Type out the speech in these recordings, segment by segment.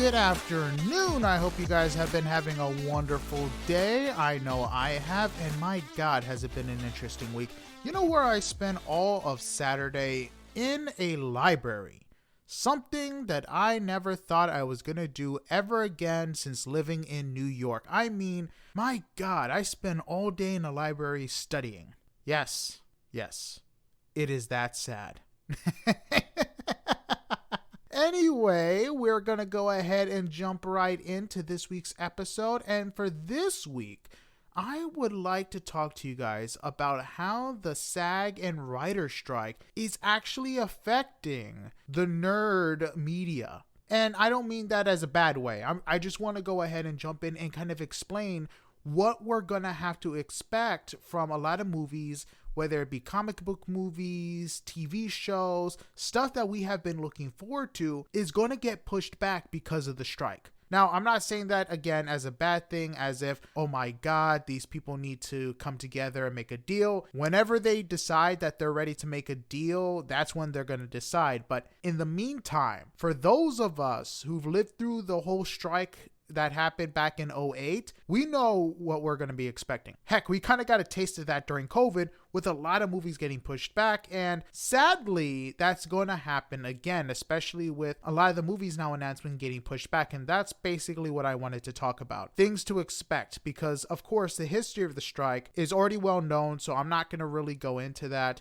good afternoon. I hope you guys have been having a wonderful day. I know I have, and my God, has it been an interesting week. You know where I spent all of Saturday? In a library. Something that I never thought I was going to do ever again since living in New York. I mean, my God, I spent all day in a library studying. Yes, it is that sad. Anyway, we're going to go ahead and jump right into this week's episode. And for this week, I would like to talk to you guys about how the SAG and writer strike is actually affecting the nerd media. And I don't mean that as a bad way. I just want to go ahead and jump in and kind of explain what we're going to have to expect from a lot of movies, whether it be comic book movies, TV shows, stuff that we have been looking forward to is going to get pushed back because of the strike. Now, I'm not saying that, again, as a bad thing, as if, oh my God, these people need to come together and make a deal. Whenever they decide that they're ready to make a deal, that's when they're going to decide. But in the meantime, for those of us who've lived through the whole strike that happened back in 2008, we know what we're going to be expecting. Heck, we kind of got a taste of that during COVID with a lot of movies getting pushed back. And sadly, that's going to happen again, especially with a lot of the movies now announcement getting pushed back. And that's basically what I wanted to talk about. Things to expect, because of course, the history of the strike is already well known. So I'm not going to really go into that.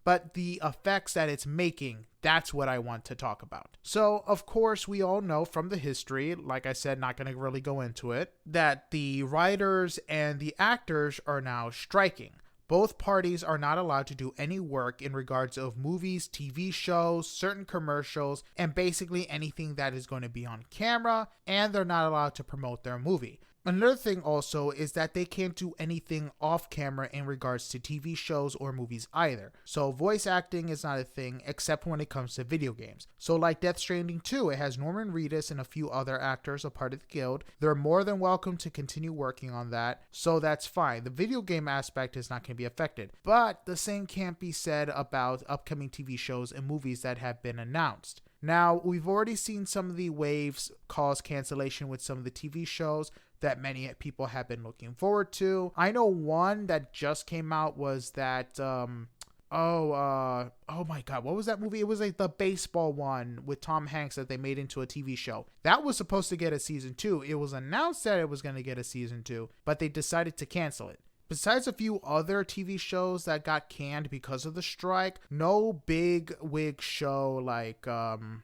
But the effects that it's making, that's what I want to talk about. So, of course, we all know from the history, like I said, not going to really go into it, that the writers and the actors are now striking. Both parties are not allowed to do any work in regards of movies, TV shows, certain commercials, and basically anything that is going to be on camera, and they're not allowed to promote their movie. Another thing also is that they can't do anything off camera in regards to TV shows or movies either. So voice acting is not a thing except when it comes to video games. So like Death Stranding 2, it has Norman Reedus and a few other actors a part of the guild. They're more than welcome to continue working on that, so that's fine. The video game aspect is not going to be affected. But the same can't be said about upcoming TV shows and movies that have been announced. Now, we've already seen some of the waves cause cancellation with some of the TV shows that many people have been looking forward to. I know one that just came out was that, oh my God, what was that movie? It was like the baseball one with Tom Hanks that they made into a TV show. That was supposed to get a season 2. It was announced that it was going to get a season 2, but they decided to cancel it. Besides a few other TV shows that got canned because of the strike, no big wig show like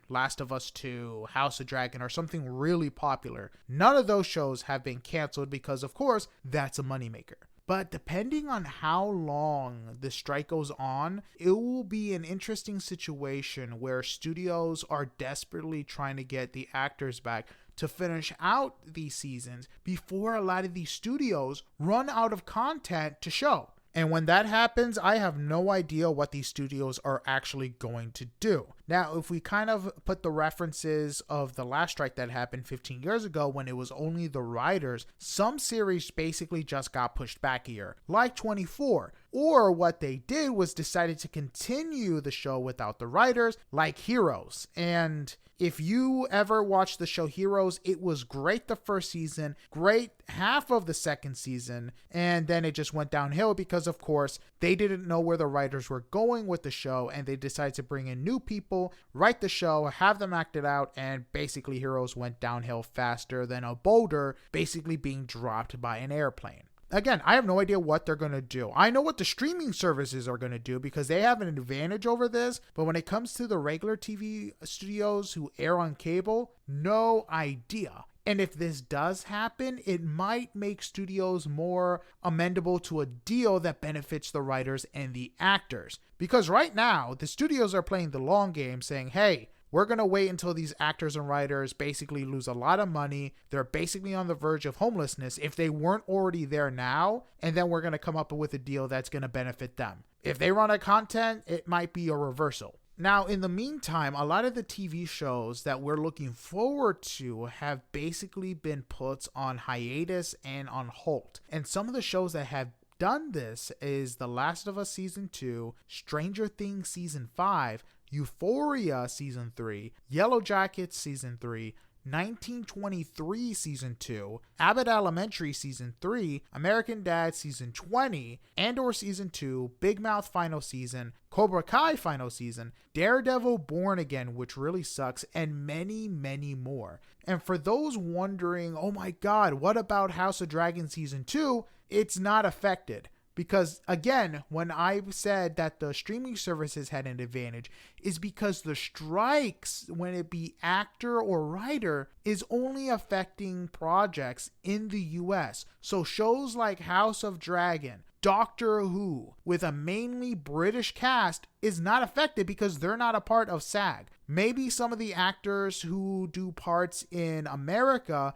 Last of Us 2, House of Dragon, or something really popular. None of those shows have been canceled because, of course, that's a moneymaker. But depending on how long the strike goes on, it will be an interesting situation where studios are desperately trying to get the actors back to finish out these seasons before a lot of these studios run out of content to show. And when that happens, I have no idea what these studios are actually going to do. Now, if we kind of put the references of the last strike that happened 15 years ago when it was only the writers, some series basically just got pushed back a year, like 24. Or what they did was decided to continue the show without the writers, like Heroes. And if you ever watched the show Heroes, it was great the first season, great half of the second season, and then it just went downhill because, of course, they didn't know where the writers were going with the show, and they decided to bring in new people, write the show, have them act it out, and basically Heroes went downhill faster than a boulder basically being dropped by an airplane. Again, I have no idea what they're going to do. I know what the streaming services are going to do because they have an advantage over this. But when it comes to the regular TV studios who air on cable, no idea. And if this does happen, it might make studios more amendable to a deal that benefits the writers and the actors. Because right now, the studios are playing the long game saying, hey, we're going to wait until these actors and writers basically lose a lot of money. They're basically on the verge of homelessness if they weren't already there now. And then we're going to come up with a deal that's going to benefit them. If they run out of content, it might be a reversal. Now, in the meantime, a lot of the TV shows that we're looking forward to have basically been put on hiatus and on hold. And some of the shows that have done this is The Last of Us Season 2, Stranger Things Season 5, Euphoria Season 3, Yellow Jackets Season 3, 1923 Season 2, Abbott Elementary Season 3, American Dad Season 20, Andor Season 2, Big Mouth Final Season, Cobra Kai Final Season, Daredevil Born Again, which really sucks, and many, many more. And for those wondering, oh my god, what about House of Dragon Season 2? It's not affected. Because again, when I said that the streaming services had an advantage, is because the strikes, when it be actor or writer, is only affecting projects in the US. So shows like House of Dragon, Doctor Who, with a mainly British cast, is not affected because they're not a part of SAG. Maybe some of the actors who do parts in America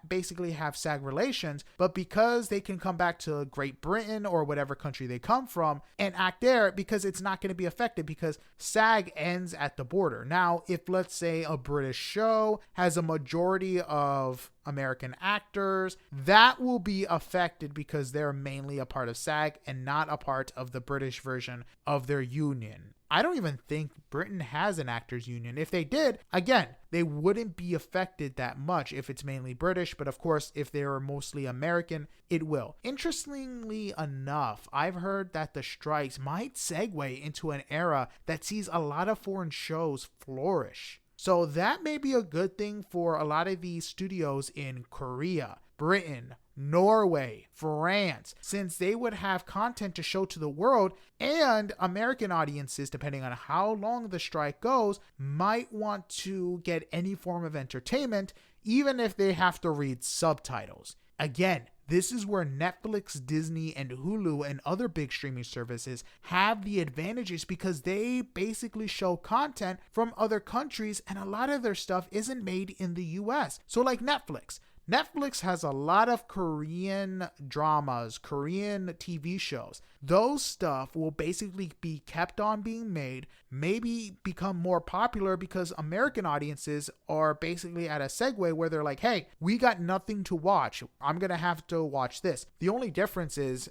basically have SAG relations, but because they can come back to Great Britain or whatever country they come from and act there, because it's not going to be affected because SAG ends at the border. Now, if let's say a British show has a majority of American actors, that will be affected because they're mainly a part of SAG and not a part of the British version of their union. I don't even think Britain has an actors union. If they did, again, they wouldn't be affected that much if it's mainly British, but of course, if they are mostly American, it will. Interestingly enough, I've heard that the strikes might segue into an era that sees a lot of foreign shows flourish. So that may be a good thing for a lot of these studios in Korea, Britain, Norway, France, since they would have content to show to the world, and American audiences, depending on how long the strike goes, might want to get any form of entertainment, even if they have to read subtitles. Again, this is where Netflix, Disney, and Hulu and other big streaming services have the advantages because they basically show content from other countries and a lot of their stuff isn't made in the US. So like Netflix. Netflix has a lot of Korean dramas, Korean TV shows. Those stuff will basically be kept on being made, maybe become more popular because American audiences are basically at a segue where they're like, hey, we got nothing to watch. I'm going to have to watch this. The only difference is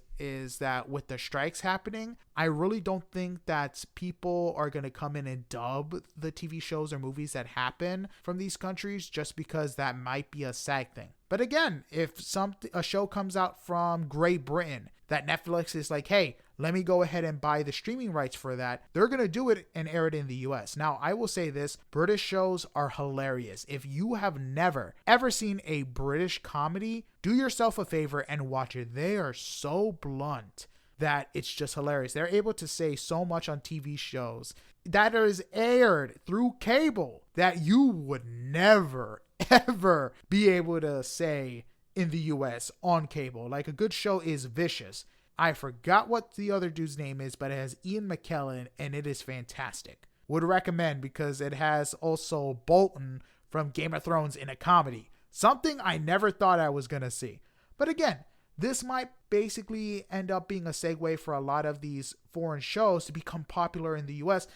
that with the strikes happening, I really don't think that people are going to come in and dub the TV shows or movies that happen from these countries just because that might be a SAG thing. But again, if a show comes out from Great Britain that Netflix is like, hey, let me go ahead and buy the streaming rights for that, they're going to do it and air it in the US. Now, I will say this, British shows are hilarious. If you have never, ever seen a British comedy, do yourself a favor and watch it. They are so blunt that it's just hilarious. They're able to say so much on TV shows that is aired through cable that you would never, ever be able to say in the US on cable. Like a good show is Vicious. I forgot what the other dude's name is, but it has Ian McKellen and it is fantastic. Would recommend because it has also Bolton from Game of Thrones in a comedy. Something I never thought I was going to see. But again, this might basically end up being a segue for a lot of these foreign shows to become popular in the US.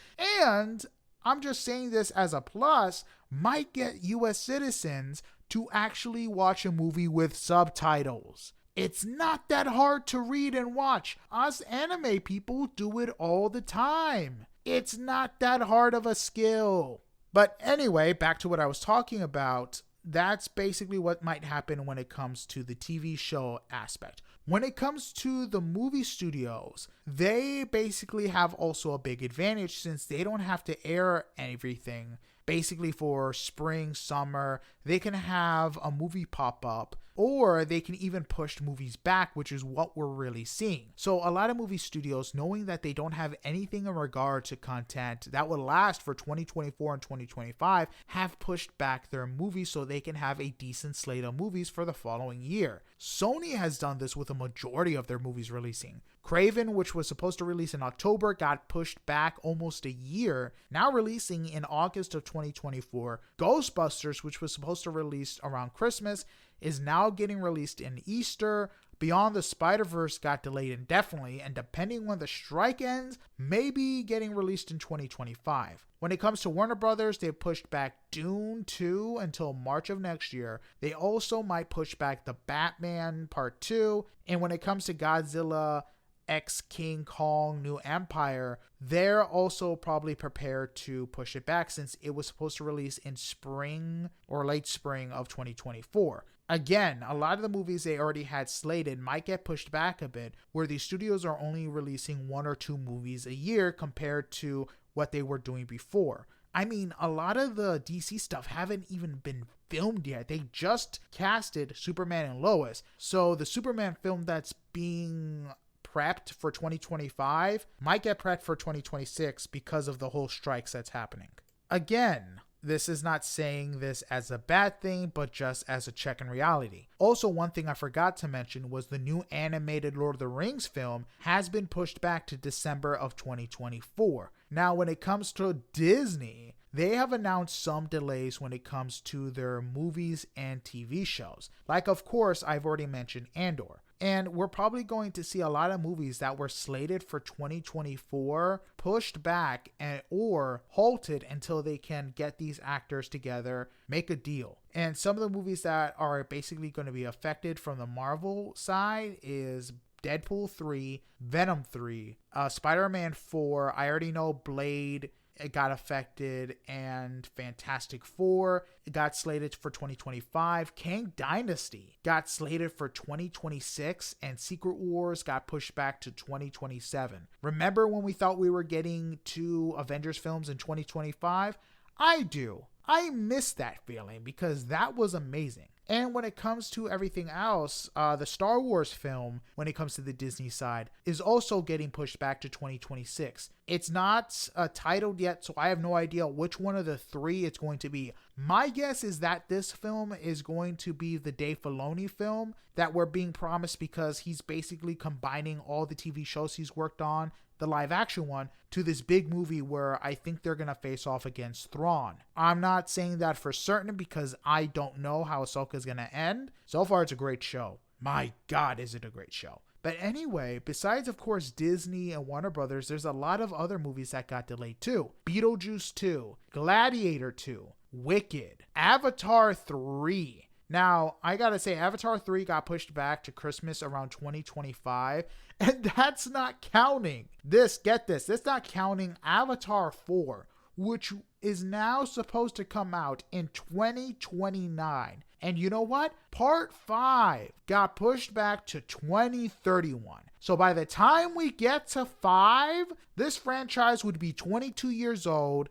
And I'm just saying this as a plus, might get US citizens to actually watch a movie with subtitles. It's not that hard to read and watch. Us anime people do it all the time. It's not that hard of a skill. But anyway, back to what I was talking about. That's basically what might happen when it comes to the TV show aspect. When it comes to the movie studios, they basically have also a big advantage since they don't have to air everything. Basically for spring, summer, they can have a movie pop up or they can even push movies back, which is what we're really seeing. So a lot of movie studios, knowing that they don't have anything in regard to content that will last for 2024 and 2025, have pushed back their movies so they can have a decent slate of movies for the following year. Sony has done this with a majority of their movies releasing. Kraven, which was supposed to release in October, got pushed back almost a year, now releasing in August of 2024. Ghostbusters, which was supposed to release around Christmas, is now getting released in Easter. Beyond the Spider-Verse got delayed indefinitely, and depending when the strike ends, maybe getting released in 2025. When it comes to Warner Brothers, they pushed back Dune 2 until March of next year. They also might push back the Batman Part 2, and when it comes to Godzilla X King Kong New Empire, they're also probably prepared to push it back since it was supposed to release in spring or late spring of 2024. Again, a lot of the movies they already had slated might get pushed back a bit, where these studios are only releasing 1 or 2 movies a year compared to what they were doing before. I mean, a lot of the DC stuff haven't even been filmed yet. They just casted Superman and Lois. So the Superman film that's being prepped for 2025 might get prepped for 2026 because of the whole strikes that's happening. Again, this is not saying this as a bad thing, but just as a check in reality. Also, one thing I forgot to mention was the new animated Lord of the Rings film has been pushed back to December of 2024. Now, when it comes to Disney, they have announced some delays when it comes to their movies and TV shows. Like, of course, I've already mentioned Andor. And we're probably going to see a lot of movies that were slated for 2024 pushed back or halted until they can get these actors together, make a deal. And some of the movies that are basically going to be affected from the Marvel side is Deadpool 3, Venom 3, Spider-Man 4. I already know Blade, it got affected, and Fantastic Four, it got slated for 2025. Kang Dynasty got slated for 2026, and Secret Wars got pushed back to 2027. Remember when we thought we were getting 2 Avengers films in 2025? I do. I miss that feeling because that was amazing. And when it comes to everything else, the Star Wars film, when it comes to the Disney side, is also getting pushed back to 2026. It's not titled yet, so I have no idea which one of the 3 it's going to be. My guess is that this film is going to be the Dave Filoni film that we're being promised because he's basically combining all the TV shows he's worked on, the live action one, to this big movie where I think they're going to face off against Thrawn. I'm not saying that for certain because I don't know how Ahsoka is going to end. So far, it's a great show. My God, is it a great show. But anyway, besides, of course, Disney and Warner Brothers, there's a lot of other movies that got delayed too. Beetlejuice 2, Gladiator 2, Wicked, Avatar 3. Now, I gotta say, Avatar 3 got pushed back to Christmas around 2025, and that's not counting this, get this, that's not counting Avatar 4, which is now supposed to come out in 2029. And you know what? Part 5 got pushed back to 2031. So by the time we get to 5, this franchise would be 22 years old,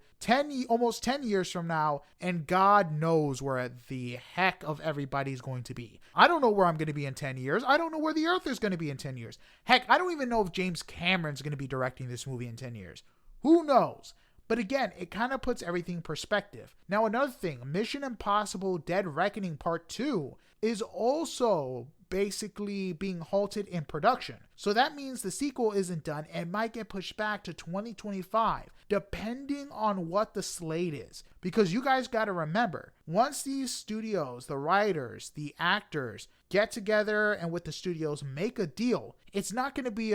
almost 10 years from now, and God knows where the heck of everybody's going to be. I don't know where I'm going to be in 10 years. I don't know where the earth is going to be in 10 years. Heck, I don't even know if James Cameron's going to be directing this movie in 10 years. Who knows? But again, it kind of puts everything in perspective. Now, another thing, Mission Impossible Dead Reckoning Part 2 is also basically being halted in production. So that means the sequel isn't done and might get pushed back to 2025, depending on what the slate is. Because you guys got to remember, once these studios, the writers, the actors, get together and with the studios make a deal, it's not going to be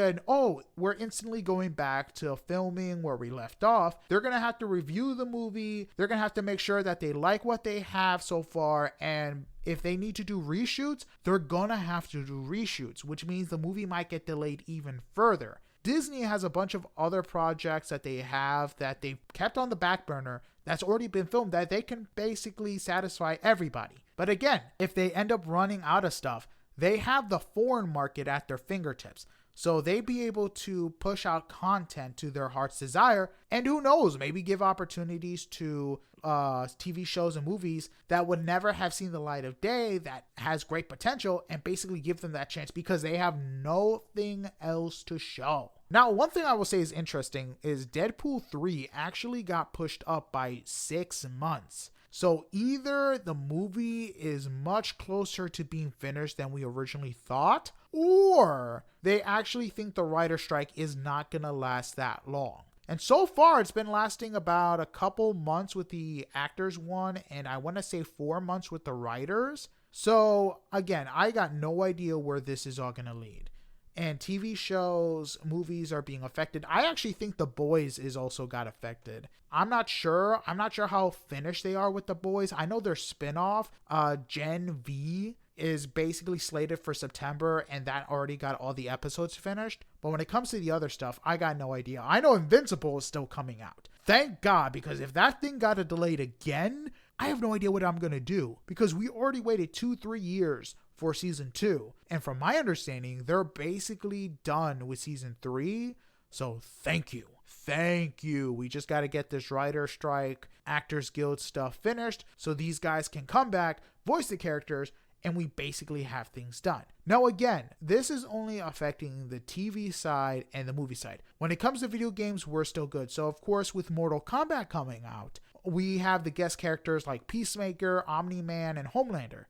we're instantly going back to filming where we left off. They're going to have to review the movie. They're going to have to make sure that they like what they have so far. And if they need to do reshoots, they're going to have to do reshoots, which means the movie might get delayed even further. Disney has a bunch of other projects that they have that they've kept on the back burner that's already been filmed that they can basically satisfy everybody. But again, if they end up running out of stuff, they have the foreign market at their fingertips. So they be able to push out content to their heart's desire. And who knows, maybe give opportunities to TV shows and movies that would never have seen the light of day that has great potential and basically give them that chance because they have nothing else to show. Now, one thing I will say is interesting is Deadpool 3 actually got pushed up by 6 months. So either the movie is much closer to being finished than we originally thought, or they actually think the writer strike is not going to last that long. And so far, it's been lasting about a couple months with the actors one, and I want to say 4 months with the writers. So again, I got no idea where this is all going to lead. And TV shows, movies are being affected. I actually think The Boys is also got affected. I'm not sure. I'm not sure how finished they are with The Boys. I know their spinoff, Gen V, is basically slated for September, and that already got all the episodes finished. But But when it comes to the other stuff, I got no idea. I know Invincible is still coming out. Thank God, because if that thing got delayed again, I have no idea what I'm going to do, because we already waited 2-3 years for season 2. And from my understanding, they're basically done with season 3. So thank you. Thank you. We just got to get this writer strike, Actors Guild stuff finished so these guys can come back, voice the characters, and we basically have things done. Now again, this is only affecting the TV side and the movie side. When it comes to video games, we're still good. So of course, with Mortal Kombat coming out, we have the guest characters like Peacemaker, Omni-Man, and Homelander.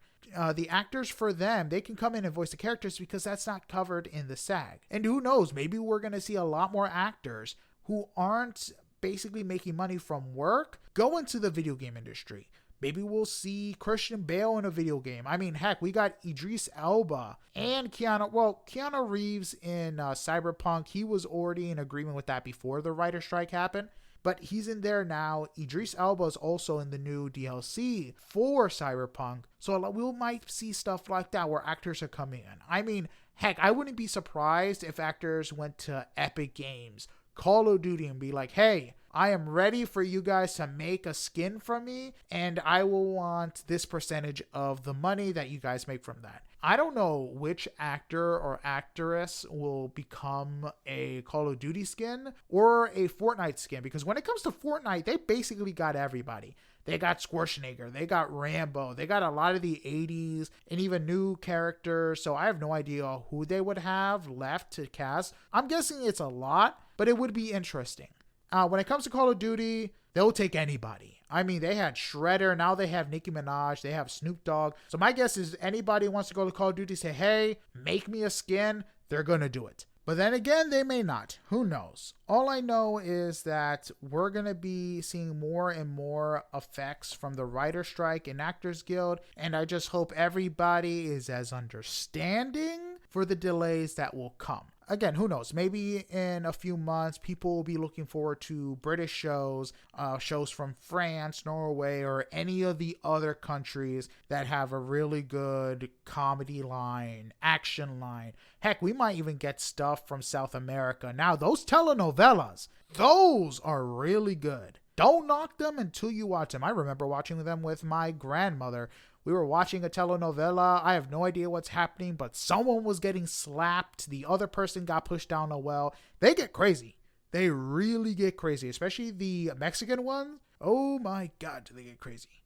The actors for them, they can come in and voice the characters because that's not covered in the SAG. And who knows, maybe we're going to see a lot more actors who aren't basically making money from work go into the video game industry. Maybe we'll see Christian Bale in a video game. I mean, heck, we got Idris Elba and Keanu Reeves in Cyberpunk. He was already in agreement with that before the writer strike happened, but he's in there now. Idris Elba is also in the new DLC for Cyberpunk. So we might see stuff like that where actors are coming in. I mean, heck, I wouldn't be surprised if actors went to Epic Games, Call of Duty, and be like, hey, I am ready for you guys to make a skin from me, and I will want this percentage of the money that you guys make from that. I don't know which actor or actress will become a Call of Duty skin or a Fortnite skin, because when it comes to Fortnite, they basically got everybody. They got Schwarzenegger, they got Rambo, they got a lot of the 80s and even new characters, so I have no idea who they would have left to cast. I'm guessing it's a lot, but it would be interesting. When it comes to Call of Duty, they'll take anybody. I mean, they had Shredder, now they have Nicki Minaj, they have Snoop Dogg. So my guess is anybody wants to go to Call of Duty, say, hey, make me a skin, they're going to do it. But then again, they may not. Who knows? All I know is that we're going to be seeing more and more effects from the writer strike and Actors Guild. And I just hope everybody is as understanding for the delays that will come. Again, who knows? Maybe in a few months, people will be looking forward to British shows, shows from France, Norway, or any of the other countries that have a really good comedy line, action line. Heck, we might even get stuff from South America. Now, those telenovelas, those are really good. Don't knock them until you watch them. I remember watching them with my grandmother. We were watching a telenovela. I have no idea what's happening, but someone was getting slapped. The other person got pushed down a well. They get crazy. They really get crazy, especially the Mexican ones. Oh my God, do they get crazy.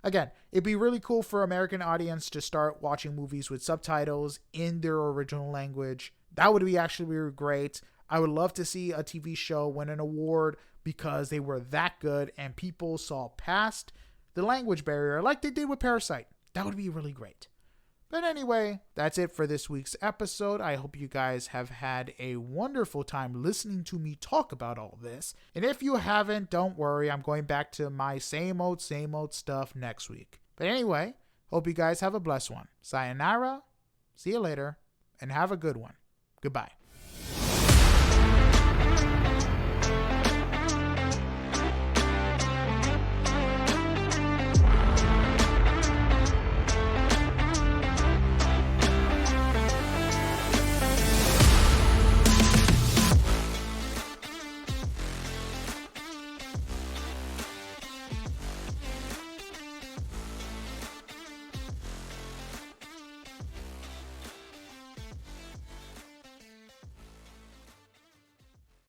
Again, it'd be really cool for American audience to start watching movies with subtitles in their original language. That would be actually really great. I would love to see a TV show win an award because they were that good and people saw past the language barrier like they did with Parasite. That would be really great. But anyway, that's it for this week's episode. I hope you guys have had a wonderful time listening to me talk about all this. And if you haven't, don't worry. I'm going back to my same old stuff next week. But anyway, hope you guys have a blessed one. Sayonara, see you later, and have a good one. Goodbye.